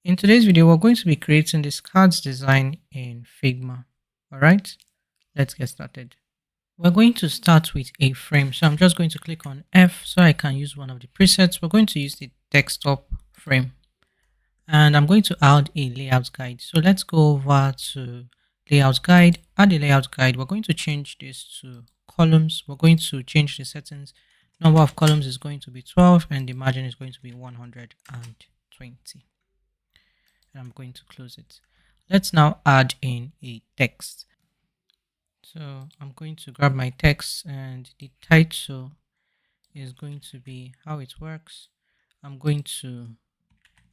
In today's video, we're going to be creating this cards design in Figma. All right, let's get started. We're going to start with a frame. So I'm just going to click on F so I can use one of the presets. We're going to use the desktop frame and I'm going to add a layout guide. So let's go over to layout guide, add a layout guide. We're going to change this to columns. We're going to change the settings. Number of columns is going to be 12 and the margin is going to be 120. I'm going to close it. Let's now add in a text. So I'm going to grab my text and the title is going to be how it works. I'm going to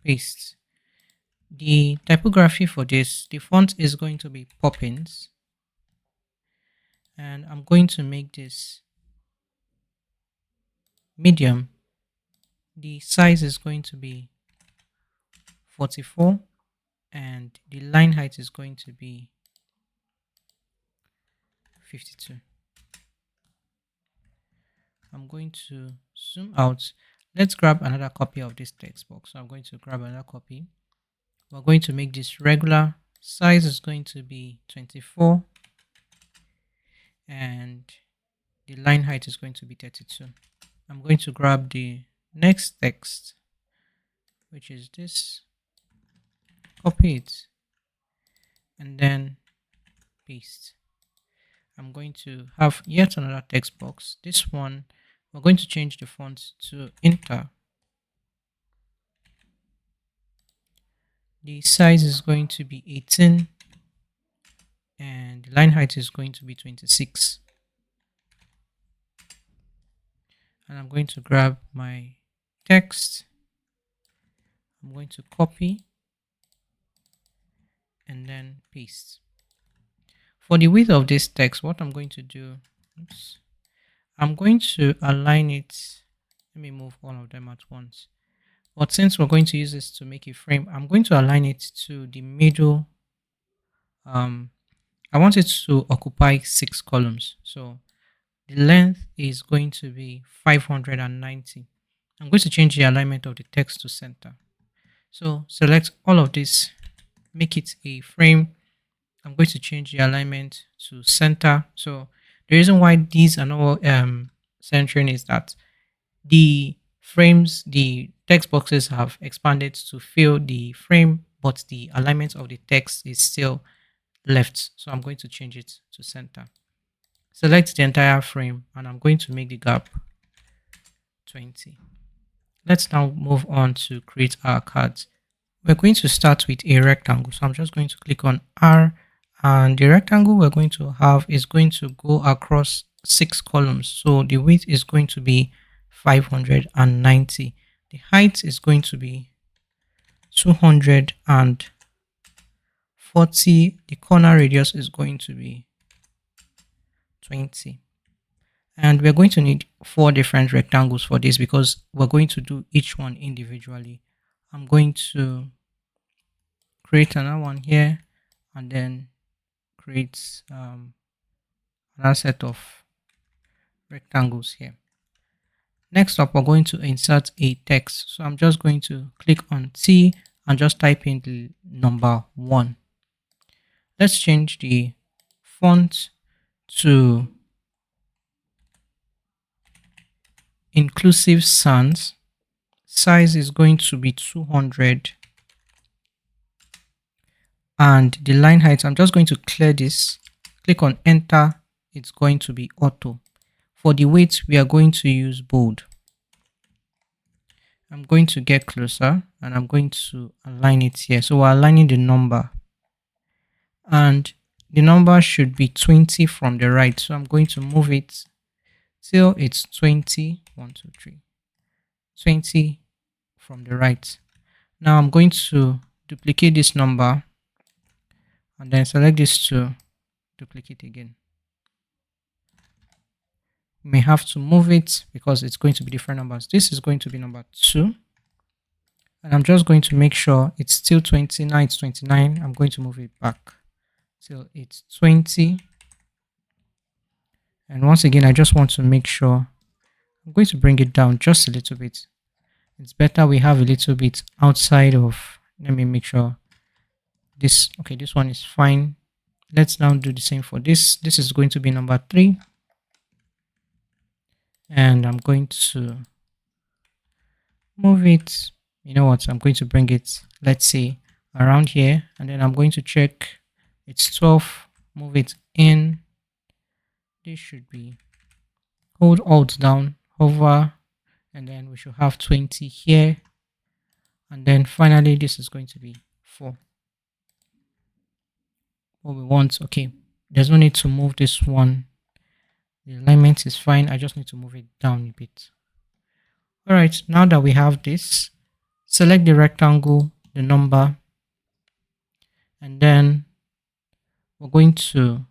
paste. The typography for this, the font is going to be Poppins. And I'm going to make this medium. The size is going to be 44. And the line height is going to be 52. I'm going to zoom out. Let's grab another copy of this text box. So I'm going to grab another copy. We're going to make this regular. Size is going to be 24. And the line height is going to be 32. I'm going to grab the next text, which is this. Copy it and then paste. I'm going to have yet another text box. This one, we're going to change the font to Inter. The size is going to be 18 and the line height is going to be 26. And I'm going to grab my text. I'm going to copy and then paste. For the width of this text, what I'm going to do, I'm going to align it. Let me move all of them at once. But since we're going to use this to make a frame, I'm going to align it to the middle. I want it to occupy 6 columns. So the length is going to be 590. I'm going to change the alignment of the text to center. So select all of this, make it a frame. I'm going to change the alignment to center. So the reason why these are not centering is that the frames, the text boxes have expanded to fill the frame, but the alignment of the text is still left. So I'm going to change it to center. Select the entire frame and I'm going to make the gap 20. Let's now move on to create our cards. We're going to start with a rectangle. So I'm just going to click on R and the rectangle we're going to have is going to go across 6 columns. So the width is going to be 590. The height is going to be 240. The corner radius is going to be 20. And we're going to need 4 different rectangles for this because we're going to do each one individually. I'm going to create another one here and then create another set of rectangles here. Next up, we're going to insert a text. So I'm just going to click on T and just type in the number 1. Let's change the font to Inclusive Sans. Size is going to be 200 and the line height, I'm just going to clear this, click on enter, it's going to be auto. For the weight, we are going to use bold. I'm going to get closer and I'm going to align it here. So we're aligning the number and the number should be 20 from the right. So I'm going to move it till it's 20, 1, 2, 3, 20 from the right. Now I'm going to duplicate this number and then select this to duplicate again. You may have to move it because it's going to be different numbers. This is going to be number 2. And I'm just going to make sure it's still 20. Now it's 29. I'm going to move it back till it's 20. And once again, I just want to make sure I'm going to bring it down just a little bit. It's better we have a little bit outside of Let me make sure this, okay, this one is fine. Let's now do the same for this. This is going to be number 3. And I'm going to move it. You know what? I'm going to bring it, let's say, around here. And then I'm going to check it's 12. Move it in. This should be, hold Alt down, hover, and then we should have 20 here. And then finally, this is going to be 4. What we want, okay, there's no need to move this one. The alignment is fine. I just need to move it down a bit. All right, now that we have this, select the rectangle, the number, and then we're going to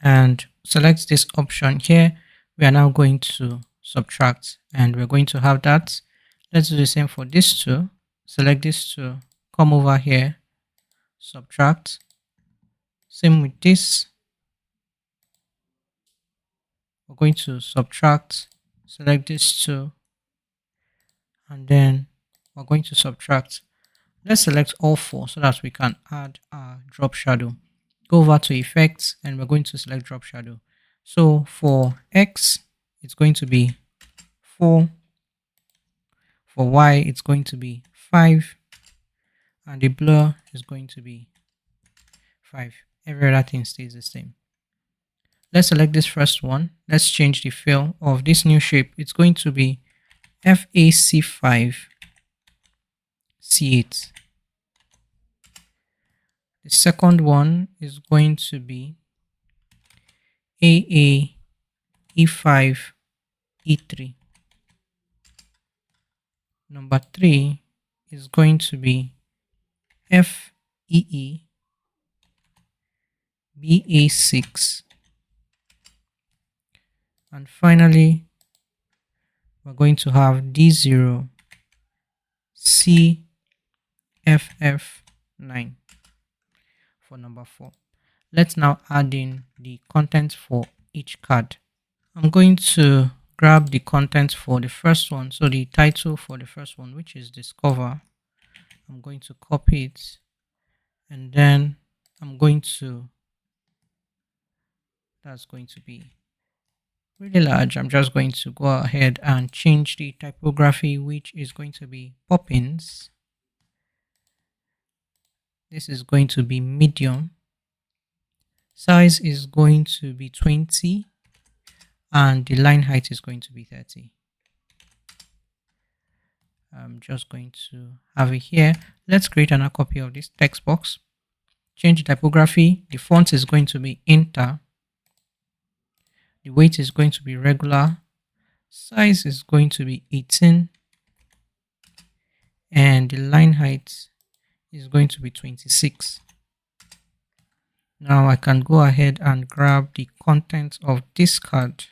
and select this option here. We are now going to subtract, and we're going to have that. Let's do the same for this two. Select this two, come over here, subtract. Same with this. We're going to subtract, select this two, and then we're going to subtract. Let's select all 4 so that we can add our drop shadow. Go over to effects, and we're going to select drop shadow. So for X, it's going to be 4. For Y, it's going to be 5. And the blur is going to be 5. Every other thing stays the same. Let's select this first one. Let's change the fill of this new shape. It's going to be FAC5 C8. The second one is going to be AA E5 E3. Number 3 is going to be FEE BA6. And finally, we're going to have D0 CFF9 for number 4. Let's now add in the content for each card. I'm going to grab the content for the first one. So the title for the first one, which is Discover, I'm going to copy it, and then I'm going to, that's going to be really large. I'm just going to go ahead and change the typography, which is going to be Poppins. This is going to be medium. Size is going to be 20, and the line height is going to be 30. I'm just going to have it here. Let's create another copy of this text box. Change the typography. The font is going to be Inter. The weight is going to be regular. Size is going to be 18. And the line height is going to be 26. Now I can go ahead and grab the content of this card,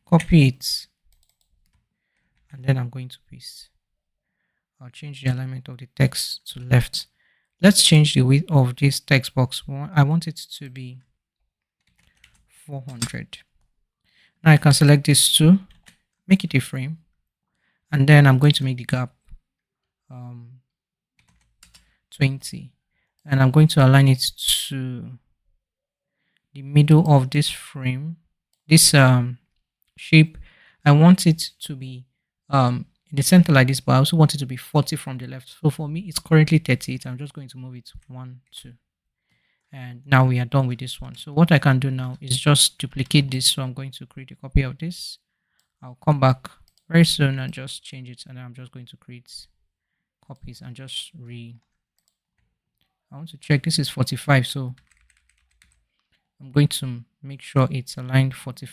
copy it, and then I'm going to paste. I'll change the alignment of the text to left. Let's change the width of this text box. I want it to be 400. Now I can select this two, make it a frame, and then I'm going to make the gap 20, and I'm going to align it to the middle of this frame, this shape. I want it to be in the center like this, but I also want it to be 40 from the left. So for me, it's currently 38. I'm just going to move it 1, 2. And now we are done with this one. So what I can do now is just duplicate this. So I'm going to create a copy of this. I'll come back very soon and just change it. And I'm just going to create copies and just I want to check. This is 45. So I'm going to make sure it's aligned 40.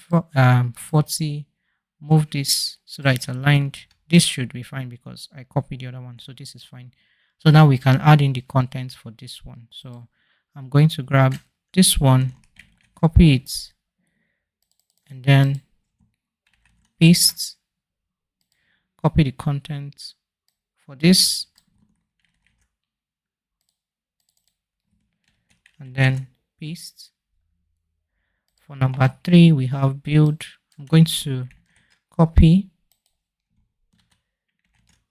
Move this so that it's aligned. This should be fine because I copied the other one. So this is fine. So now we can add in the contents for this one. So I'm going to grab this one, copy it, and then paste, copy the content for this, and then paste. For number 3, we have build. I'm going to copy,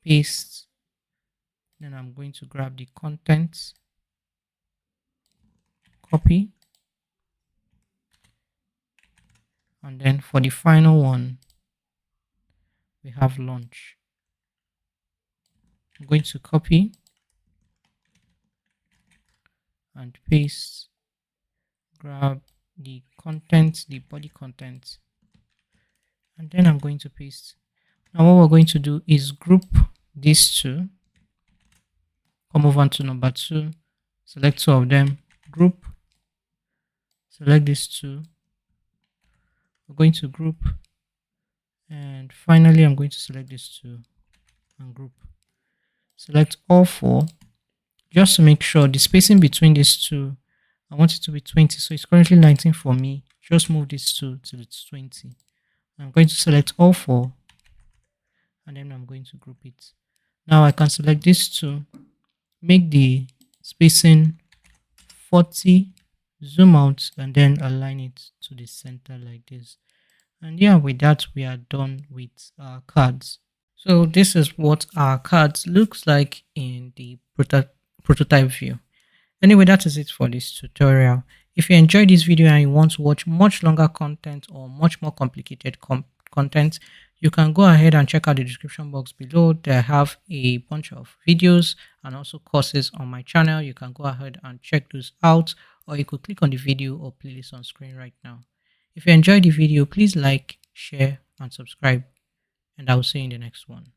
paste. Then I'm going to grab the contents, copy, and then for the final one, we have launch. I'm going to copy and paste, grab the contents, the body contents, and then I'm going to paste. Now what we're going to do is group these two, come over to number 2, select 2 of them, group, select these 2, we're going to group, and finally I'm going to select these 2 and group. Select all 4, just to make sure the spacing between these 2, I want it to be 20, so it's currently 19 for me. Just move these 2 till it's 20. I'm going to select all 4, and then I'm going to group it. Now I can select these 2, make the spacing 40, zoom out, and then align it to the center like this. And yeah, with that we are done with our cards. So this is what our cards looks like in the prototype view. Anyway, that is it for this tutorial. If you enjoyed this video and you want to watch much longer content or much more complicated content, you can go ahead and check out the description box below. There I have a bunch of videos and also courses on my channel. You can go ahead and check those out, or you could click on the video or playlist on screen right now. If you enjoyed the video, please like, share, and subscribe, and I will see you in the next one.